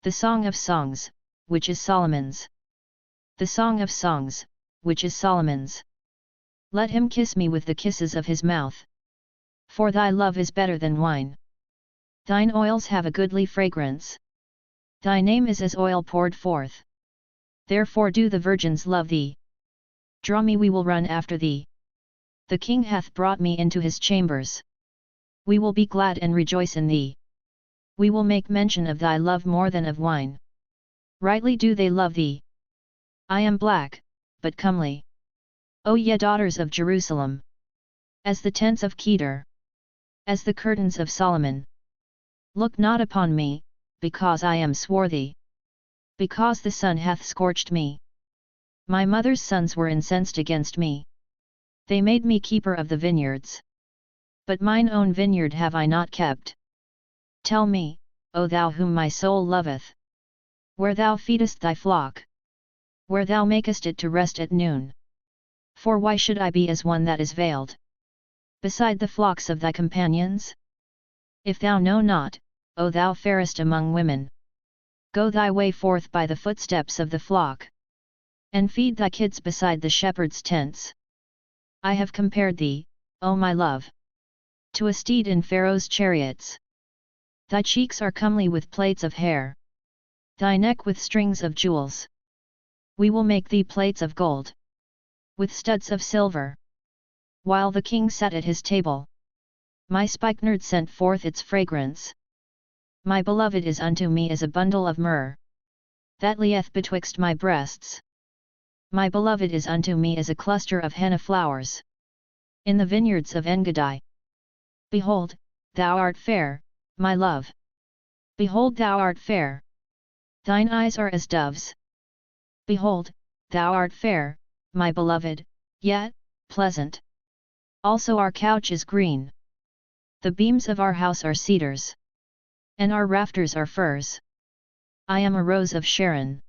The Song of Songs, which is Solomon's. The Song of Songs, which is Solomon's. Let him kiss me with the kisses of his mouth. For thy love is better than wine. Thine oils have a goodly fragrance. Thy name is as oil poured forth. Therefore do the virgins love thee. Draw me, we will run after thee. The king hath brought me into his chambers. We will be glad and rejoice in thee. We will make mention of thy love more than of wine. Rightly do they love thee. I am black, but comely. O ye daughters of Jerusalem! As the tents of Kedar. As the curtains of Solomon. Look not upon me, because I am swarthy. Because the sun hath scorched me. My mother's sons were incensed against me. They made me keeper of the vineyards. But mine own vineyard have I not kept. Tell me, O thou whom my soul loveth, where thou feedest thy flock, where thou makest it to rest at noon. For why should I be as one that is veiled, beside the flocks of thy companions? If thou know not, O thou fairest among women, go thy way forth by the footsteps of the flock, and feed thy kids beside the shepherd's tents. I have compared thee, O my love, to a steed in Pharaoh's chariots. Thy cheeks are comely with plaits of hair, thy neck with strings of jewels. We will make thee plates of gold, with studs of silver. While the king sat at his table, my spikenard sent forth its fragrance. My beloved is unto me as a bundle of myrrh, that lieth betwixt my breasts. My beloved is unto me as a cluster of henna flowers, in the vineyards of Engedi. Behold, thou art fair, my love. Behold, thou art fair. Thine eyes are as doves. Behold, thou art fair, my beloved, yet pleasant. Also our couch is green. The beams of our house are cedars, and our rafters are firs. I am a rose of Sharon,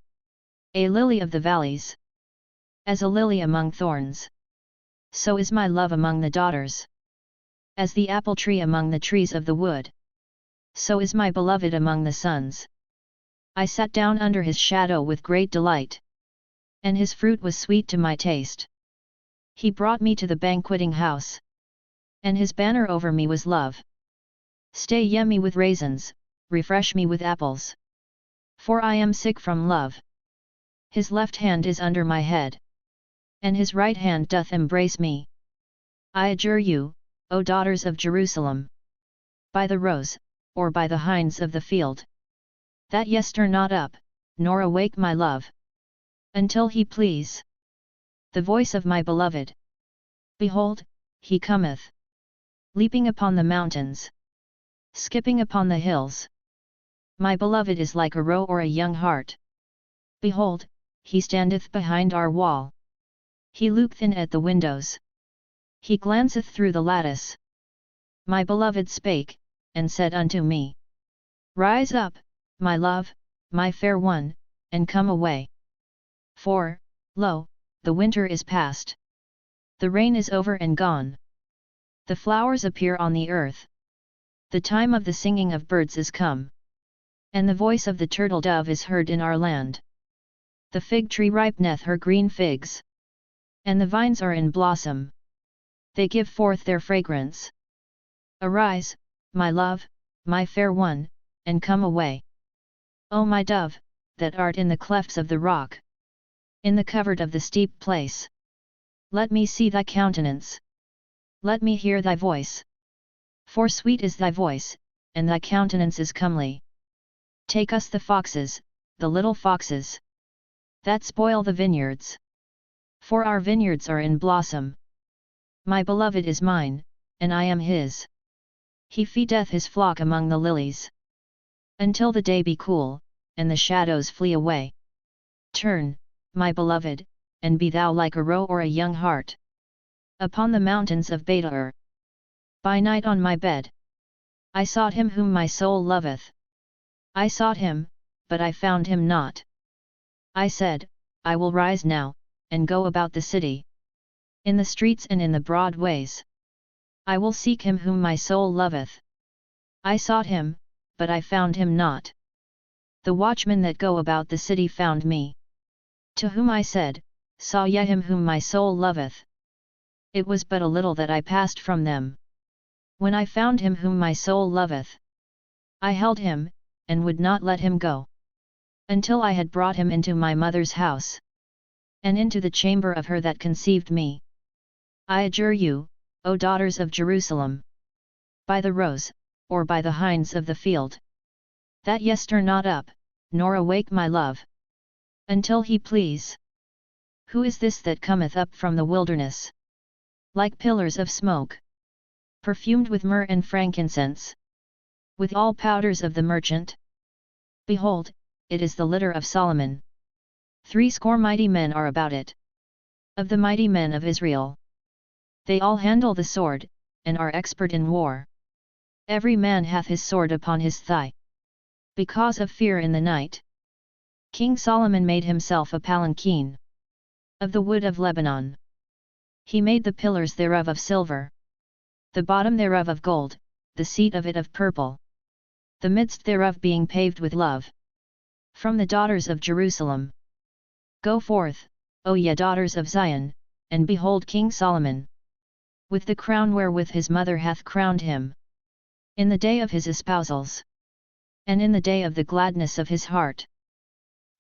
a lily of the valleys. As a lily among thorns, so is my love among the daughters. As the apple tree among the trees of the wood, so is my beloved among the sons. I sat down under his shadow with great delight, and his fruit was sweet to my taste. He brought me to the banqueting house, and his banner over me was love. Stay ye me with raisins, refresh me with apples, for I am sick from love. His left hand is under my head, and his right hand doth embrace me. I adjure you, O daughters of Jerusalem, by the rose, or by the hinds of the field, that ye stir not up, nor awake my love, until he please. The voice of my beloved. Behold, he cometh, leaping upon the mountains, skipping upon the hills. My beloved is like a roe or a young hart. Behold, he standeth behind our wall. He looketh in at the windows. He glanceth through the lattice. My beloved spake, and said unto me, Rise up, my love, my fair one, and come away. For, lo, the winter is past. The rain is over and gone. The flowers appear on the earth. The time of the singing of birds is come, and the voice of the turtle dove is heard in our land. The fig tree ripeneth her green figs, and the vines are in blossom. They give forth their fragrance. Arise, my love, my fair one, and come away. O my dove, that art in the clefts of the rock, in the covert of the steep place. Let me see thy countenance. Let me hear thy voice. For sweet is thy voice, and thy countenance is comely. Take us the foxes, the little foxes, that spoil the vineyards. For our vineyards are in blossom. My beloved is mine, and I am his. He feedeth his flock among the lilies, until the day be cool, and the shadows flee away. Turn, my beloved, and be thou like a roe or a young hart, upon the mountains of Beta. By night on my bed, I sought him whom my soul loveth. I sought him, but I found him not. I said, I will rise now, and go about the city, in the streets and in the broad ways. I will seek him whom my soul loveth. I sought him, but I found him not. The watchmen that go about the city found me. To whom I said, Saw ye him whom my soul loveth? It was but a little that I passed from them. When I found him whom my soul loveth, I held him, and would not let him go, until I had brought him into my mother's house, and into the chamber of her that conceived me. I adjure you, O daughters of Jerusalem, by the rose, or by the hinds of the field, that ye stir not up, nor awake my love, until he please. Who is this that cometh up from the wilderness, like pillars of smoke, perfumed with myrrh and frankincense, with all powders of the merchant? Behold, it is the litter of Solomon. 60 mighty men are about it, of the mighty men of Israel. They all handle the sword, and are expert in war. Every man hath his sword upon his thigh, because of fear in the night. King Solomon made himself a palanquin, of the wood of Lebanon. He made the pillars thereof of silver, the bottom thereof of gold, the seat of it of purple, the midst thereof being paved with love. From the daughters of Jerusalem. Go forth, O ye daughters of Zion, and behold King Solomon, with the crown wherewith his mother hath crowned him, in the day of his espousals, and in the day of the gladness of his heart.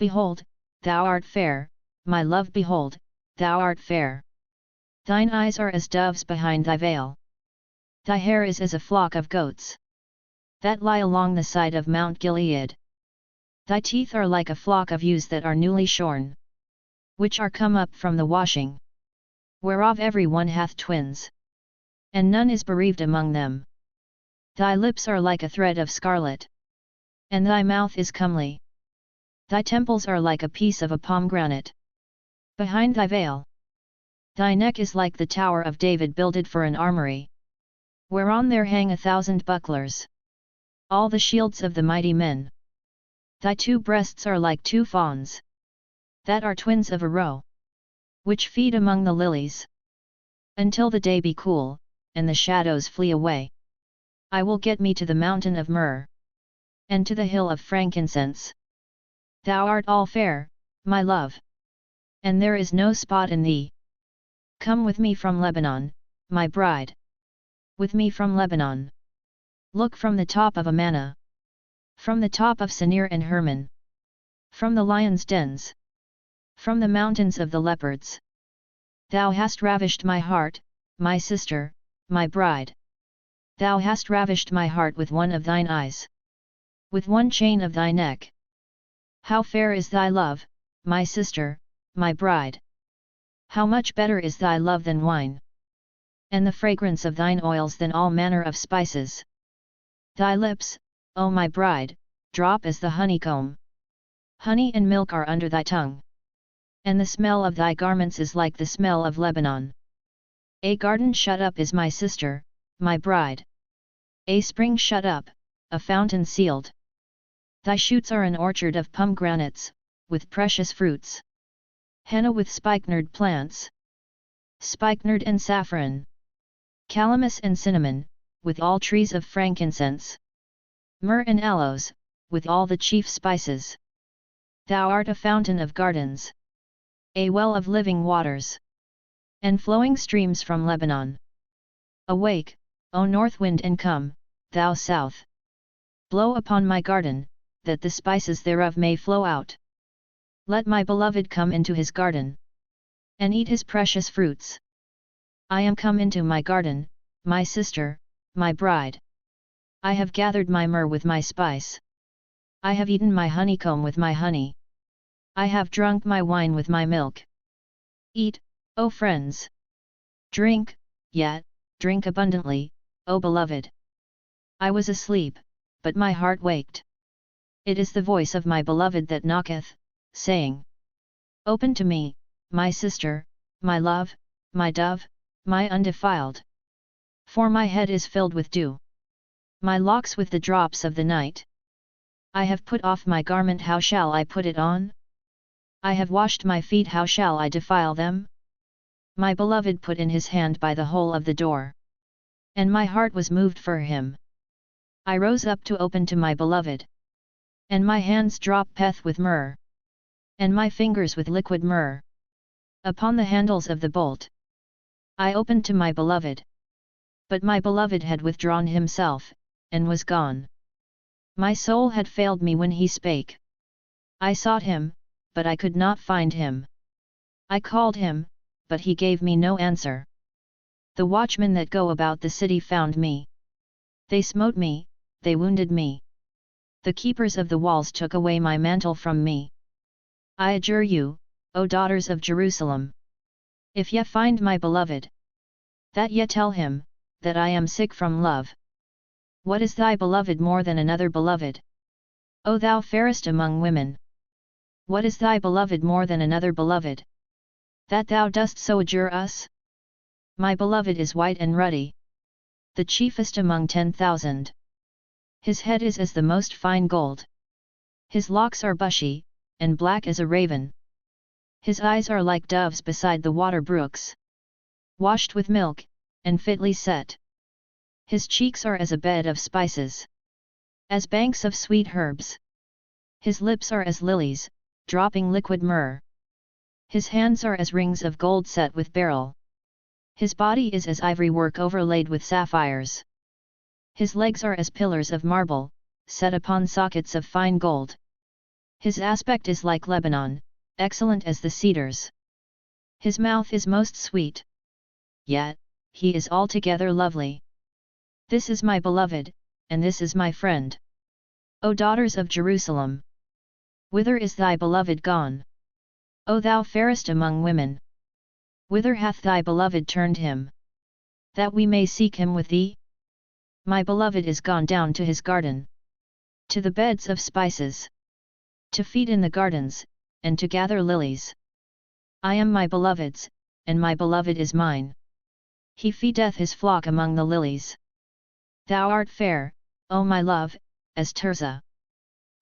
Behold, thou art fair, my love, behold, thou art fair. Thine eyes are as doves behind thy veil. Thy hair is as a flock of goats, that lie along the side of Mount Gilead. Thy teeth are like a flock of ewes that are newly shorn, which are come up from the washing, whereof every one hath twins, and none is bereaved among them. Thy lips are like a thread of scarlet, and thy mouth is comely. Thy temples are like a piece of a pomegranate, behind thy veil. Thy neck is like the tower of David builded for an armoury, whereon there hang 1,000 bucklers, all the shields of the mighty men. Thy 2 breasts are like 2 fawns, that are twins of a roe, which feed among the lilies. Until the day be cool, and the shadows flee away, I will get me to the mountain of myrrh, and to the hill of frankincense. Thou art all fair, my love, and there is no spot in thee. Come with me from Lebanon, my bride. With me from Lebanon. Look from the top of Amana, from the top of Senir and Hermon, from the lions' dens, from the mountains of the leopards. Thou hast ravished my heart, my sister, my bride. Thou hast ravished my heart with one of thine eyes, with one chain of thy neck. How fair is thy love, my sister, my bride! How much better is thy love than wine, and the fragrance of thine oils than all manner of spices. Thy lips, O my bride, drop as the honeycomb. Honey and milk are under thy tongue, and the smell of thy garments is like the smell of Lebanon. A garden shut up is my sister, my bride. A spring shut up, a fountain sealed. Thy shoots are an orchard of pomegranates, with precious fruits. Henna with spikenard plants, spikenard and saffron, calamus and cinnamon, with all trees of frankincense. Myrrh and aloes, with all the chief spices. Thou art a fountain of gardens, a well of living waters, and flowing streams from Lebanon. Awake, O north wind, and come, thou south. Blow upon my garden, that the spices thereof may flow out. Let my beloved come into his garden, and eat his precious fruits. I am come into my garden, my sister, my bride. I have gathered my myrrh with my spice. I have eaten my honeycomb with my honey. I have drunk my wine with my milk. Eat, O friends! Drink, yet, drink abundantly, O beloved! I was asleep, but my heart waked. It is the voice of my beloved that knocketh, saying, Open to me, my sister, my love, my dove, my undefiled. For my head is filled with dew, my locks with the drops of the night. I have put off my garment, how shall I put it on? I have washed my feet, how shall I defile them? My beloved put in his hand by the hole of the door, and my heart was moved for him. I rose up to open to my beloved. And my hands drop peth with myrrh. And my fingers with liquid myrrh. Upon the handles of the bolt. I opened to my beloved. But my beloved had withdrawn himself, and was gone. My soul had failed me when he spake. I sought him, but I could not find him. I called him, but he gave me no answer. The watchmen that go about the city found me. They smote me, they wounded me. The keepers of the walls took away my mantle from me. I adjure you, O daughters of Jerusalem, if ye find my beloved, that ye tell him, that I am sick from love. What is thy beloved more than another beloved? O thou fairest among women! What is thy beloved more than another beloved? That thou dost so adjure us? My beloved is white and ruddy, the chiefest among 10,000. His head is as the most fine gold. His locks are bushy, and black as a raven. His eyes are like doves beside the water brooks, washed with milk, and fitly set. His cheeks are as a bed of spices, as banks of sweet herbs. His lips are as lilies, dropping liquid myrrh. His hands are as rings of gold set with beryl. His body is as ivory work overlaid with sapphires. His legs are as pillars of marble, set upon sockets of fine gold. His aspect is like Lebanon, excellent as the cedars. His mouth is most sweet. Yet, he is altogether lovely. This is my beloved, and this is my friend. O daughters of Jerusalem! Whither is thy beloved gone? O thou fairest among women! Whither hath thy beloved turned him? That we may seek him with thee? My beloved is gone down to his garden, to the beds of spices, to feed in the gardens, and to gather lilies. I am my beloved's, and my beloved is mine. He feedeth his flock among the lilies. Thou art fair, O my love, as Tirzah,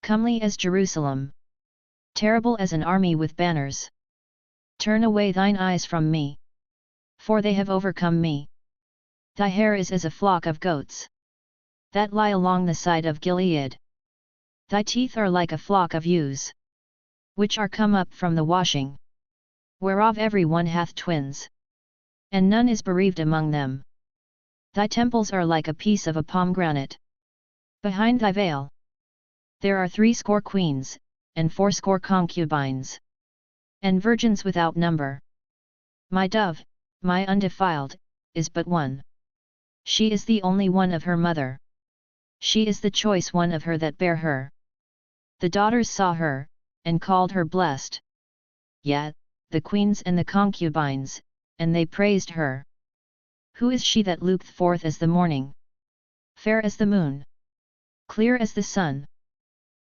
comely as Jerusalem, terrible as an army with banners. Turn away thine eyes from me, for they have overcome me. Thy hair is as a flock of goats that lie along the side of Gilead. Thy teeth are like a flock of ewes, which are come up from the washing, whereof every one hath twins, and none is bereaved among them. Thy temples are like a piece of a pomegranate. Behind thy veil there are 80 queens, and 80 concubines, and virgins without number. My dove, my undefiled, is but one. She is the only one of her mother. She is the choice one of her that bare her. The daughters saw her, and called her blessed. Yet, the queens and the concubines, and they praised her. Who is she that looketh forth as the morning? Fair as the moon, clear as the sun,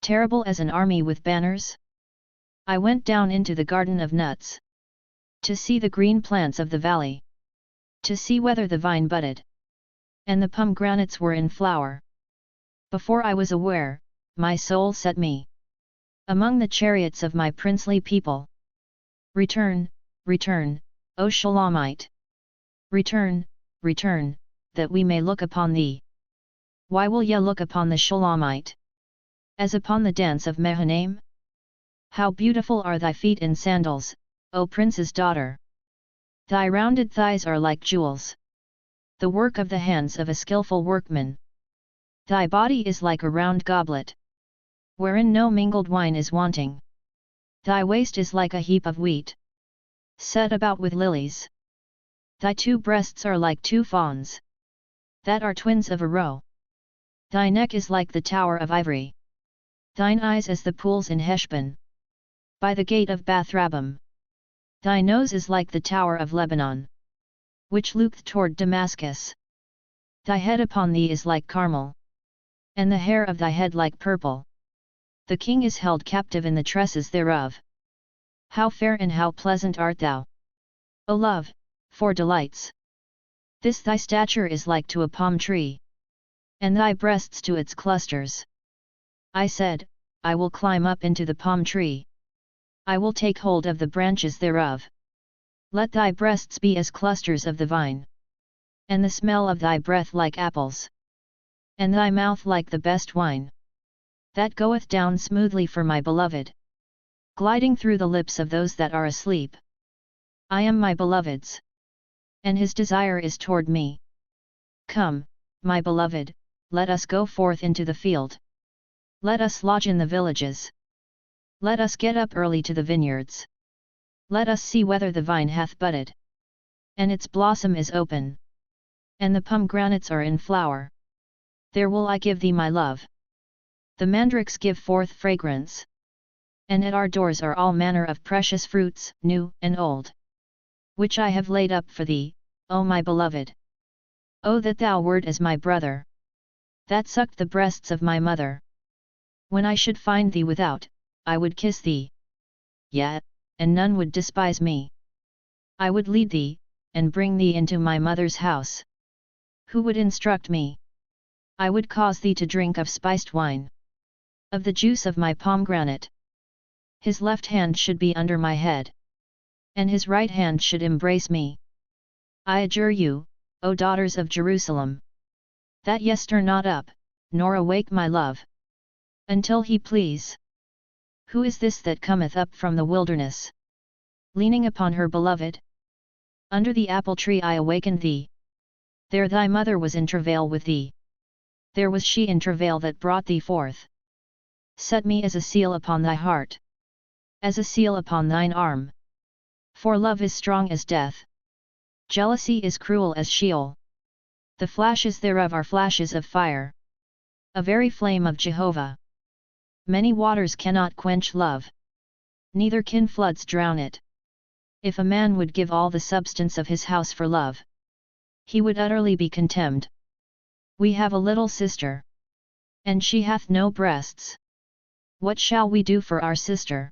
terrible as an army with banners? I went down into the garden of nuts, to see the green plants of the valley, to see whether the vine budded, and the pomegranates were in flower. Before I was aware, my soul set me among the chariots of my princely people. Return, return, O Shulamite! Return, return, that we may look upon thee. Why will ye look upon the Shulamite, as upon the dance of Mahanaim? How beautiful are thy feet in sandals, O prince's daughter! Thy rounded thighs are like jewels, the work of the hands of a skillful workman. Thy body is like a round goblet, wherein no mingled wine is wanting. Thy waist is like a heap of wheat, set about with lilies. Thy 2 breasts are like 2 fawns, that are twins of a roe. Thy neck is like the tower of ivory, thine eyes as the pools in Heshbon, by the gate of Bath-rabbim. Thy nose is like the tower of Lebanon, which looketh toward Damascus. Thy head upon thee is like Carmel, and the hair of thy head like purple. The king is held captive in the tresses thereof. How fair and how pleasant art thou, O love, for delights! This thy stature is like to a palm tree, and thy breasts to its clusters. I said, I will climb up into the palm tree. I will take hold of the branches thereof. Let thy breasts be as clusters of the vine, and the smell of thy breath like apples, and thy mouth like the best wine. that goeth down smoothly for my beloved, gliding through the lips of those that are asleep. I am my beloved's, and his desire is toward me. Come, my beloved, let us go forth into the field. Let us lodge in the villages. Let us get up early to the vineyards. Let us see whether the vine hath budded, and its blossom is open, and the pomegranates are in flower. There will I give thee my love. The mandrakes give forth fragrance, and at our doors are all manner of precious fruits, new and old, which I have laid up for thee, O my beloved. O that thou wert as my brother, that sucked the breasts of my mother. When I should find thee without, I would kiss thee. Yet, and none would despise me. I would lead thee, and bring thee into my mother's house. Who would instruct me? I would cause thee to drink of spiced wine, of the juice of my pomegranate. His left hand should be under my head, and his right hand should embrace me. I adjure you, O daughters of Jerusalem, that ye stir not up, nor awake my love, until he please. Who is this that cometh up from the wilderness, leaning upon her beloved? Under the apple tree I awakened thee. There thy mother was in travail with thee. There was she in travail that brought thee forth. Set me as a seal upon thy heart, as a seal upon thine arm. For love is strong as death. Jealousy is cruel as Sheol. The flashes thereof are flashes of fire, a very flame of Jehovah. Many waters cannot quench love, neither can floods drown it. If a man would give all the substance of his house for love, he would utterly be contemned. We have a little sister, and she hath no breasts. What shall we do for our sister,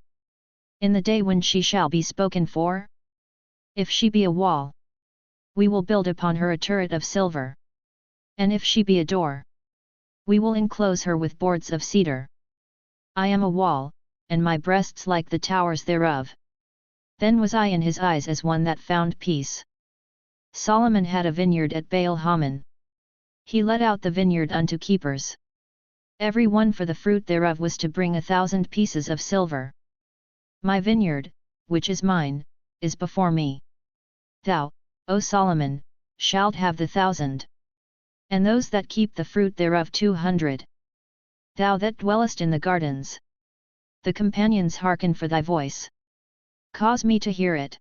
in the day when she shall be spoken for? If she be a wall, we will build upon her a turret of silver. And if she be a door, we will enclose her with boards of cedar. I am a wall, and my breasts like the towers thereof. Then was I in his eyes as one that found peace. Solomon had a vineyard at Baal Hamon. He let out the vineyard unto keepers. Every one for the fruit thereof was to bring 1,000 pieces of silver. My vineyard, which is mine, is before me. Thou, O Solomon, shalt have the 1,000. And those that keep the fruit thereof 200. Thou that dwellest in the gardens, the companions hearken for thy voice. Cause me to hear it.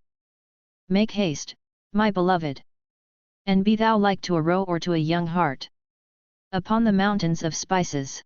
Make haste, my beloved. And be thou like to a roe or to a young hart. Upon the mountains of spices,